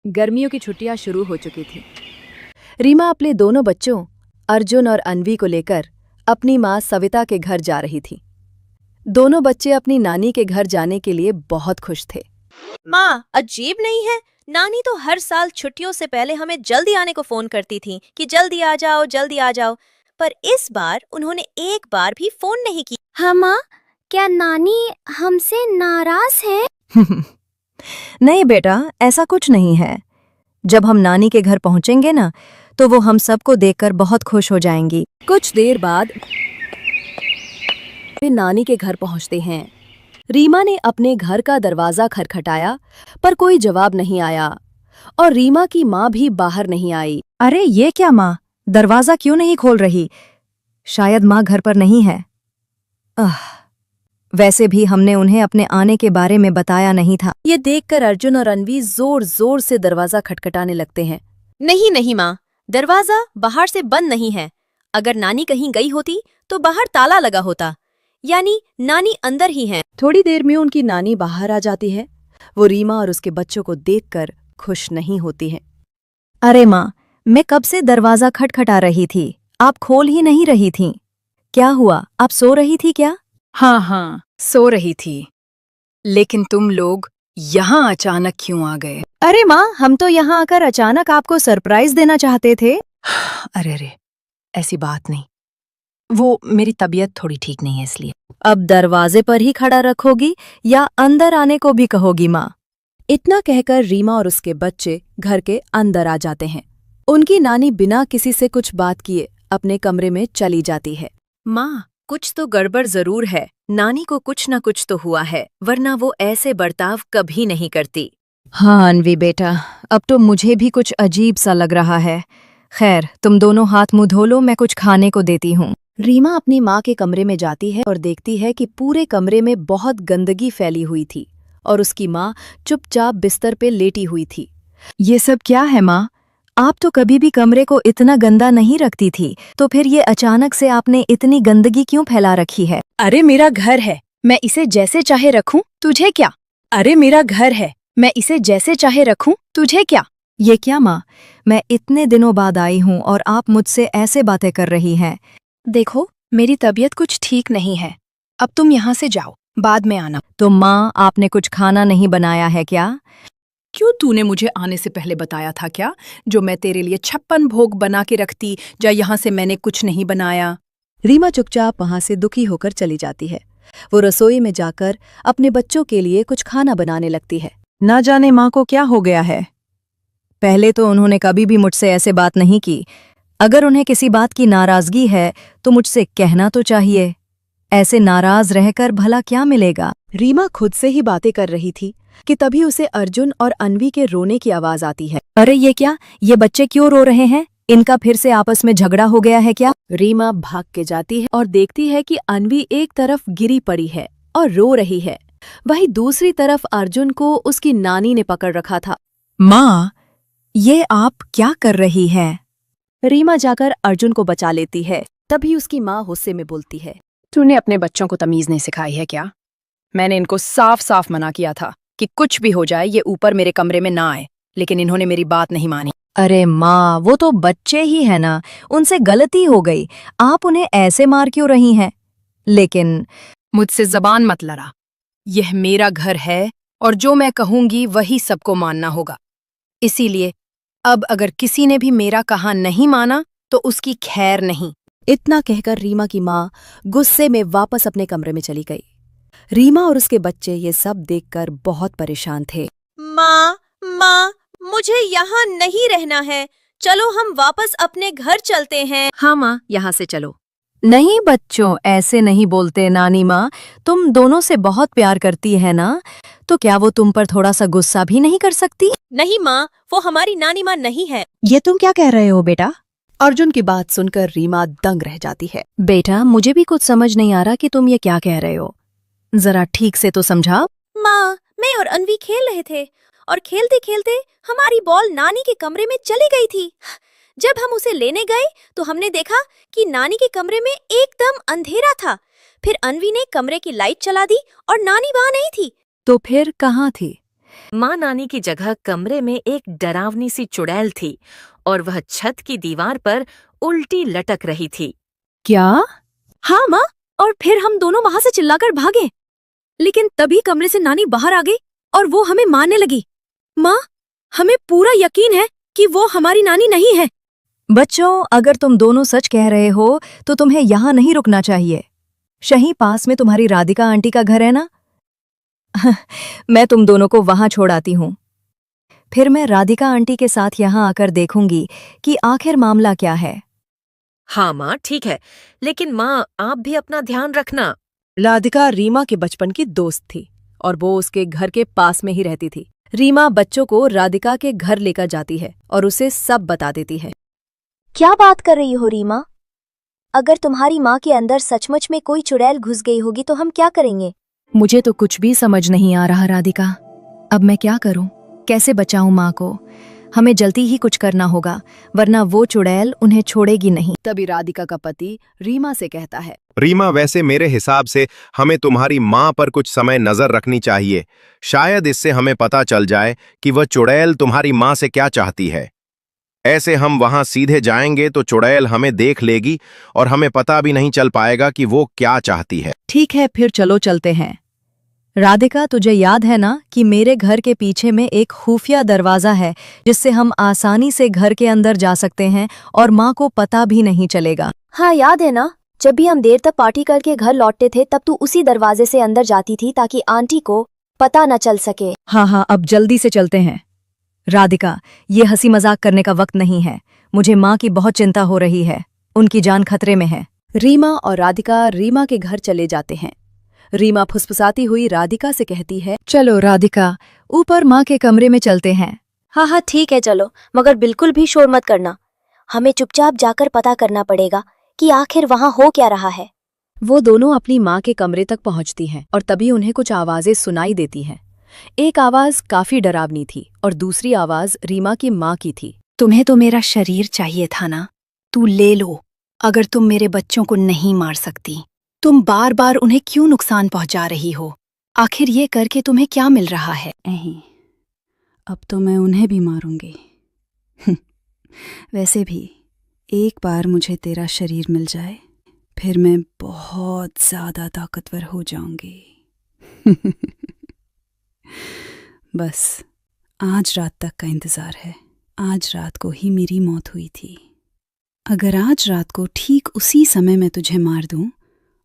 गर्मियों की छुट्टियां शुरू हो चुकी थी। रीमा अपने दोनों बच्चों अर्जुन और अन्वी को लेकर अपनी माँ सविता के घर जा रही थी। दोनों बच्चे अपनी नानी के घर जाने के लिए बहुत खुश थे। माँ, अजीब नहीं है? नानी तो हर साल छुट्टियों से पहले हमें जल्दी आने को फोन करती थी कि जल्दी आ जाओ, जल्दी आ जाओ। पर इस बार उन्होंने एक बार भी फोन नहीं की। हाँ माँ, क्या नानी हमसे नाराज है? नहीं बेटा, ऐसा कुछ नहीं है। जब हम नानी के घर पहुंचेंगे ना, तो वो हम सबको देखकर बहुत खुश हो जाएंगी। कुछ देर बाद वे नानी के घर पहुंचते हैं। रीमा ने अपने घर का दरवाजा खटखटाया, पर कोई जवाब नहीं आया और रीमा की माँ भी बाहर नहीं आई। अरे ये क्या माँ, दरवाजा क्यों नहीं खोल रही? शायद माँ घर पर नहीं है। वैसे भी हमने उन्हें अपने आने के बारे में बताया नहीं था। ये देखकर अर्जुन और अन्वी जोर जोर से दरवाजा खटखटाने लगते हैं। नहीं नहीं माँ, दरवाजा बाहर से बंद नहीं है। अगर नानी कहीं गई होती तो बाहर ताला लगा होता, यानी नानी अंदर ही है। थोड़ी देर में उनकी नानी बाहर आ जाती है। वो रीमा और उसके बच्चों को देखकर खुश नहीं होती है। अरे माँ, मैं कब से दरवाजा खटखटा रही थी, आप खोल ही नहीं रही थीं। क्या हुआ, आप सो रही थी क्या? हाँ, सो रही थी। लेकिन तुम लोग यहाँ अचानक क्यों आ गए? अरे माँ, हम तो यहाँ आकर अचानक आपको सरप्राइज देना चाहते थे। अरे, ऐसी बात नहीं। वो मेरी तबीयत थोड़ी ठीक नहीं है इसलिए। अब दरवाजे पर ही खड़ा रखोगी या अंदर आने को भी कहोगी माँ? इतना कहकर रीमा और उसके बच्चे घर के अंदर आ जाते हैं। उनकी नानी बिना किसी से कुछ बात किए अपने कमरे में चली जाती है। माँ, कुछ तो गड़बड़ जरूर है। नानी को कुछ न कुछ तो हुआ है, वरना वो ऐसे बर्ताव कभी नहीं करती। हाँ अन्वी बेटा, अब तो मुझे भी कुछ अजीब सा लग रहा है। खैर, तुम दोनों हाथ मुंह धो लो, मैं कुछ खाने को देती हूँ। रीमा अपनी माँ के कमरे में जाती है और देखती है कि पूरे कमरे में बहुत गंदगी फैली हुई थी और उसकी माँ चुपचाप बिस्तर पे लेटी हुई थी। ये सब क्या है माँ? आप तो कभी भी कमरे को इतना गंदा नहीं रखती थी, तो फिर ये अचानक से आपने इतनी गंदगी क्यों फैला रखी है? अरे मेरा घर है, मैं इसे जैसे चाहे रखूं, तुझे क्या? अरे मेरा घर है, मैं इसे जैसे चाहे रखूं, तुझे क्या? ये क्या माँ, मैं इतने दिनों बाद आई हूँ और आप मुझसे ऐसे बातें कर रही हैं। देखो, मेरी तबीयत कुछ ठीक नहीं है। अब तुम यहाँ से जाओ, बाद में आना। तो माँ, आपने कुछ खाना नहीं बनाया है क्या? क्यों तूने मुझे आने से पहले बताया था क्या, जो मैं तेरे लिए 56 भोग बना के रखती? जा यहाँ से, मैंने कुछ नहीं बनाया। रीमा चुपचाप वहां से दुखी होकर चली जाती है। वो रसोई में जाकर अपने बच्चों के लिए कुछ खाना बनाने लगती है। ना जाने माँ को क्या हो गया है। पहले तो उन्होंने कभी भी मुझसे ऐसे बात नहीं की। अगर उन्हें किसी बात की नाराजगी है तो मुझसे कहना तो चाहिए। ऐसे नाराज रहकर भला क्या मिलेगा? रीमा खुद से ही बातें कर रही थी कि तभी उसे अर्जुन और अन्वी के रोने की आवाज आती है। अरे ये क्या, ये बच्चे क्यों रो रहे हैं? इनका फिर से आपस में झगड़ा हो गया है क्या? रीमा भाग के जाती है और देखती है कि अन्वी एक तरफ गिरी पड़ी है और रो रही है, वहीं दूसरी तरफ अर्जुन को उसकी नानी ने पकड़ रखा था। माँ, ये आप क्या कर रही हैं? रीमा जाकर अर्जुन को बचा लेती है। तभी उसकी माँ गुस्से में बोलती है, तूने अपने बच्चों को तमीज नहीं सिखाई है क्या? मैंने इनको साफ साफ मना किया था कि कुछ भी हो जाए ये ऊपर मेरे कमरे में ना आए, लेकिन इन्होंने मेरी बात नहीं मानी। अरे माँ, वो तो बच्चे ही है ना, उनसे गलती हो गई, आप उन्हें ऐसे मार क्यों रही हैं? लेकिन मुझसे जबान मत लड़ा। यह मेरा घर है और जो मैं कहूंगी वही सबको मानना होगा। इसीलिए अब अगर किसी ने भी मेरा कहा नहीं माना तो उसकी खैर नहीं। इतना कहकर रीमा की माँ गुस्से में वापस अपने कमरे में चली गई। रीमा और उसके बच्चे ये सब देखकर बहुत परेशान थे। माँ, मुझे यहाँ नहीं रहना है। चलो हम वापस अपने घर चलते हैं। हाँ माँ, यहाँ से चलो। नहीं बच्चों, ऐसे नहीं बोलते। नानी माँ, तुम दोनों से बहुत प्यार करती है ना, तो क्या वो तुम पर थोड़ा सा गुस्सा भी नहीं कर सकती? नहीं माँ, वो हमारी नानी माँ नहीं है। ये तुम क्या कह रहे हो बेटा? अर्जुन की बात सुनकर रीमा दंग रह जाती है। बेटा, मुझे भी कुछ समझ नहीं आ रहा कि तुम ये क्या कह रहे हो। जरा ठीक से तो समझाओ। माँ, मैं और अन्वी खेल रहे थे और खेलते खेलते हमारी बॉल नानी के कमरे में चली गई थी। जब हम उसे लेने गए तो हमने देखा कि नानी के कमरे में एकदम अंधेरा था। फिर अन्वी ने कमरे की लाइट चला दी और नानी वहां नहीं थी। तो फिर कहाँ थी? माँ नानी की जगह कमरे में एक डरावनी सी चुड़ैल थी और वह छत की दीवार पर उल्टी लटक रही थी। क्या? हाँ माँ, और फिर हम दोनों वहां से चिल्लाकर भागे, लेकिन तभी कमरे से नानी बाहर आ गई और वो हमें मारने लगी। माँ, हमें पूरा यकीन है कि वो हमारी नानी नहीं है। बच्चों, अगर तुम दोनों सच कह रहे हो तो तुम्हें यहाँ नहीं रुकना चाहिए। शही पास में तुम्हारी राधिका आंटी का घर है ना? मैं तुम दोनों को वहां छोड़ आती हूँ। फिर मैं राधिका आंटी के साथ यहाँ आकर देखूंगी कि आखिर मामला क्या है। हाँ माँ, ठीक है, लेकिन माँ आप भी अपना ध्यान रखना। राधिका रीमा के बचपन की दोस्त थी और वो उसके घर के पास में ही रहती थी। रीमा बच्चों को राधिका के घर लेकर जाती है और उसे सब बता देती है। क्या बात कर रही हो रीमा? अगर तुम्हारी माँ के अंदर सचमुच में कोई चुड़ैल घुस गई होगी तो हम क्या करेंगे? मुझे तो कुछ भी समझ नहीं आ रहा राधिका। अब मैं क्या करूं? कैसे बचाऊं माँ को? हमें जल्दी ही कुछ करना होगा, वरना वो चुड़ैल उन्हें छोड़ेगी नहीं। तभी राधिका का पति रीमा से कहता है, रीमा, वैसे मेरे हिसाब से हमें तुम्हारी माँ पर कुछ समय नजर रखनी चाहिए। शायद इससे हमें पता चल जाए कि वह चुड़ैल तुम्हारी माँ से क्या चाहती है। ऐसे हम वहां सीधे जाएंगे तो चुड़ैल हमें देख लेगी और हमें पता भी नहीं चल पाएगा कि वो क्या चाहती है। ठीक है, फिर चलो चलते हैं। राधिका, तुझे याद है ना कि मेरे घर के पीछे में एक खुफिया दरवाजा है जिससे हम आसानी से घर के अंदर जा सकते हैं और माँ को पता भी नहीं चलेगा। हाँ, याद है ना, जब भी हम देर तक पार्टी करके घर लौटते थे तब तू उसी दरवाजे से अंदर जाती थी ताकि आंटी को पता न चल सके। हाँ, अब जल्दी से चलते हैं। राधिका, ये हंसी मजाक करने का वक्त नहीं है। मुझे माँ की बहुत चिंता हो रही है, उनकी जान खतरे में है। रीमा और राधिका रीमा के घर चले जाते हैं। रीमा फुसफुसाती हुई राधिका से कहती है, चलो राधिका, ऊपर माँ के कमरे में चलते हैं। हाँ ठीक है, चलो, मगर बिल्कुल भी शोर मत करना। हमें चुपचाप जाकर पता करना पड़ेगा कि आखिर वहाँ हो क्या रहा है। वो दोनों अपनी माँ के कमरे तक पहुँचती हैं और तभी उन्हें कुछ आवाजें सुनाई देती हैं। एक आवाज काफी डरावनी थी और दूसरी आवाज रीमा की माँ की थी। तुम्हें तो मेरा शरीर चाहिए था ना, तू ले लो। अगर तुम मेरे बच्चों को नहीं मार सकती, तुम बार बार उन्हें क्यों नुकसान पहुंचा रही हो? आखिर ये करके तुम्हें क्या मिल रहा है? नहीं, अब तो मैं उन्हें भी मारूंगी। वैसे भी एक बार मुझे तेरा शरीर मिल जाए, फिर मैं बहुत ज्यादा ताकतवर हो जाऊंगी। बस आज रात तक का इंतजार है। आज रात को ही मेरी मौत हुई थी। अगर आज रात को ठीक उसी समय मैं तुझे मार दूं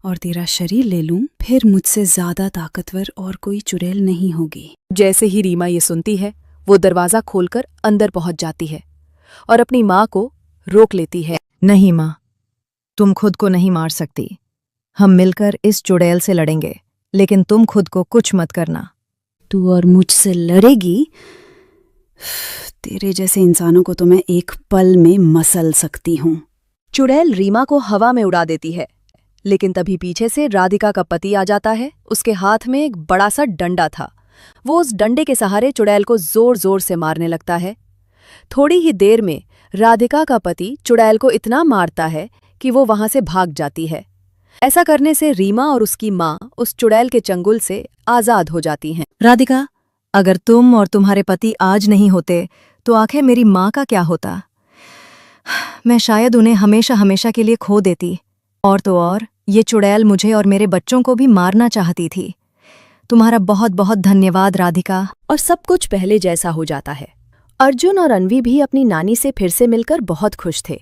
और तेरा शरीर ले लूं, फिर मुझसे ज्यादा ताकतवर और कोई चुड़ैल नहीं होगी। जैसे ही रीमा ये सुनती है, वो दरवाजा खोलकर अंदर पहुंच जाती है और अपनी माँ को रोक लेती है। नहीं माँ, तुम खुद को नहीं मार सकती। हम मिलकर इस चुड़ैल से लड़ेंगे, लेकिन तुम खुद को कुछ मत करना। तू और मुझसे लड़ेगी? तेरे जैसे इंसानों को तो मैं एक पल में मसल सकती हूँ। चुड़ैल रीमा को हवा में उड़ा देती है, लेकिन तभी पीछे से राधिका का पति आ जाता है। उसके हाथ में एक बड़ा सा डंडा था। वो उस डंडे के सहारे चुड़ैल को जोर जोर से मारने लगता है। थोड़ी ही देर में राधिका का पति चुड़ैल को इतना मारता है कि वो वहां से भाग जाती है। ऐसा करने से रीमा और उसकी माँ उस चुड़ैल के चंगुल से आजाद हो जाती हैं। राधिका, अगर तुम और तुम्हारे पति आज नहीं होते तो आखिर मेरी माँ का क्या होता? मैं शायद उन्हें हमेशा हमेशा के लिए खो देती। और तो और, ये चुड़ैल मुझे और मेरे बच्चों को भी मारना चाहती थी। तुम्हारा बहुत बहुत धन्यवाद राधिका। और सब कुछ पहले जैसा हो जाता है। अर्जुन और अन्वी भी अपनी नानी से फिर से मिलकर बहुत खुश थे।